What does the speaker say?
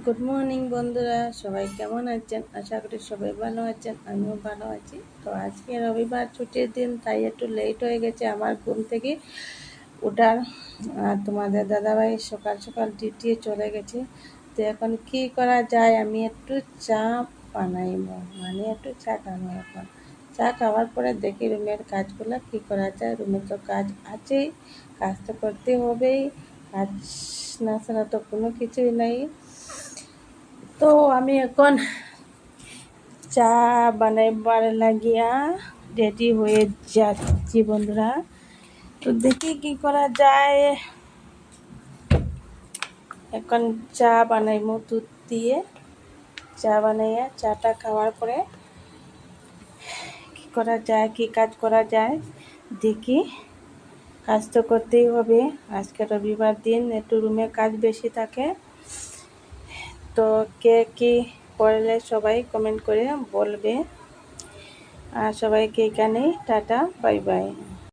Good morning বন্ধুরা, সবাই কেমন আছেন? আশা করি সবাই ভালো আছেন, আমিও ভালো আছি। তো আজকে রবিবার ছুটির দিন, তাই একটু লেট হয়ে গেছে আমার ঘুম থেকে ওঠার। আর তোমাদের দাদাভাই সকাল সকাল ডিউটি চলে গেছে। তো এখন কি করা যায়, আমি একটু চা বানাইব, মানে একটু চা খাবো। এখন চা খাওয়ার পরে দেখি রুমের কাজগুলো কি করা যায়। রুমে তো কাজ আছেই, কাজ তো করতে হবেই, কাজ না ছাড়া তো কোনো কিছুই নাই। তো আমি এখন চা বানাইবার লাগিয়া রেডি হয়ে যাচ্ছি বন্ধুরা। তো দেখি কি করা যায়। এখন চা বানাইমু দুধ দিয়ে। চা বানাইয়া চাটা খাওয়ার পরে কি করা যায়, কি কাজ করা যায় দেখি। কাজ তো করতেই হবে, আজকে রবিবার দিন, একটু রুমে কাজ বেশি থাকে। তো কে কি করলে সবাই কমেন্ট করে বলবে। আর সবাইকে এখানেই টাটা, বাই বাই।